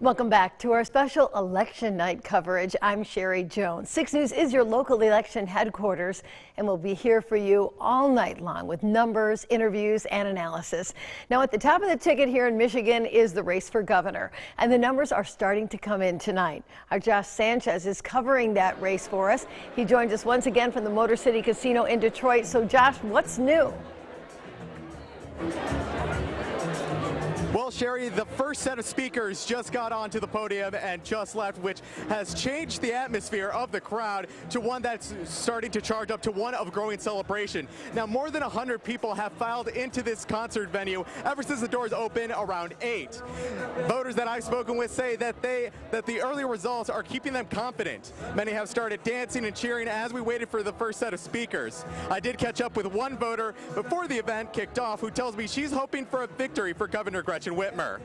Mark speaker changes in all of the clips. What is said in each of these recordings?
Speaker 1: Welcome back to our special election night coverage. I'm Sherry Jones. 6 News is your local election headquarters, and we'll be here for you all night long with numbers, interviews, and analysis. Now, at the top of the ticket here in Michigan is the race for governor, and the numbers are starting to come in tonight. Our Josh Sanchez is covering that race for us. He joins us once again from the Motor City Casino in Detroit. So, Josh, what's new?
Speaker 2: Well, Sherry, the first set of speakers just got onto the podium and just left, which has changed the atmosphere of the crowd to one that's starting to charge up to one of growing celebration. Now, more than 100 people have filed into this concert venue ever since the doors opened around 8. Voters that I've spoken with say that the early results are keeping them confident. Many have started dancing and cheering as we waited for the first set of speakers. I did catch up with one voter before the event kicked off who tells me she's hoping for a victory for Governor Gretchen Whitmer.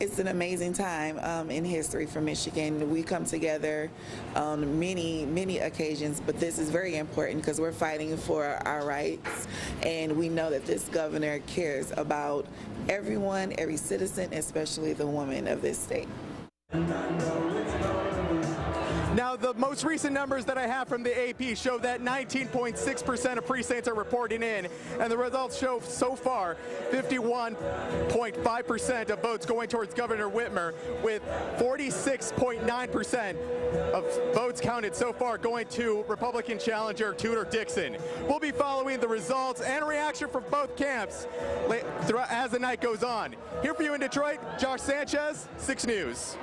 Speaker 3: It's an amazing time in history for Michigan. We come together on many occasions, but this is very important because we're fighting for our rights, and we know that this governor cares about everyone, every citizen, especially the women of this state.
Speaker 2: Now, the most recent numbers that I have from the AP show that 19.6% of precincts are reporting in, and the results show so far 51.5% of votes going towards Governor Whitmer, with 46.9% of votes counted so far going to Republican challenger Tudor Dixon. We'll be following the results and reaction from both camps as the night goes on. Here for you in Detroit, Josh Sanchez, 6 News.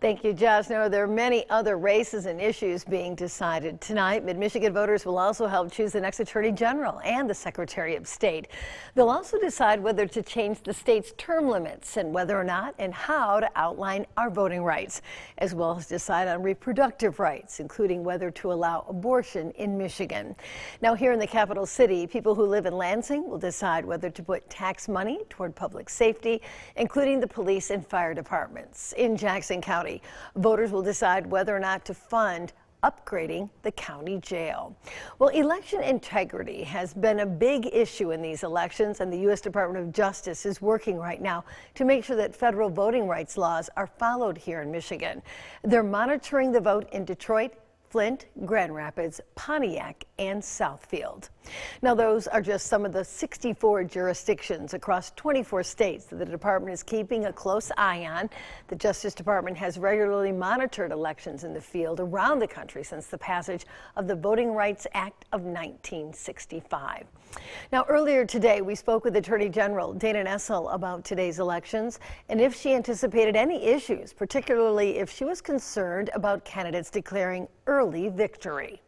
Speaker 1: Thank you, Josh. Now, there are many other races and issues being decided tonight. Mid-Michigan voters will also help choose the next Attorney General and the Secretary of State. They'll also decide whether to change the state's term limits and whether or not and how to outline our voting rights, as well as decide on reproductive rights, including whether to allow abortion in Michigan. Now, here in the capital city, people who live in Lansing will decide whether to put tax money toward public safety, including the police and fire departments. In Jackson County, voters will decide whether or not to fund upgrading the county jail. Well, election integrity has been a big issue in these elections, and the U.S. Department of Justice is working right now to make sure that federal voting rights laws are followed here in Michigan. They're monitoring the vote in Detroit, Flint, Grand Rapids, Pontiac, and Southfield. Now, those are just some of the 64 jurisdictions across 24 states that the department is keeping a close eye on. The Justice Department has regularly monitored elections in the field around the country since the passage of the Voting Rights Act of 1965. Now, earlier today, we spoke with Attorney General Dana Nessel about today's elections and if she anticipated any issues, particularly if she was concerned about candidates declaring early victory.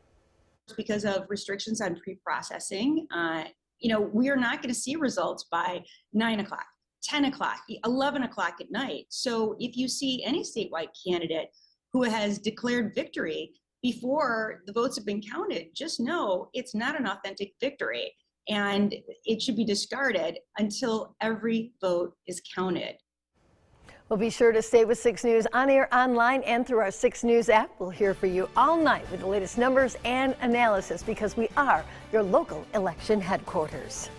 Speaker 4: Because of restrictions on pre-processing, we are not going to see results by 9 o'clock, 10 o'clock, 11 o'clock at night. So if you see any statewide candidate who has declared victory before the votes have been counted, just know it's not an authentic victory and it should be discarded until every vote is counted.
Speaker 1: Well, be sure to stay with 6 News on air, online, and through our 6 News app. We'll hear for you all night with the latest numbers and analysis because we are your local election headquarters.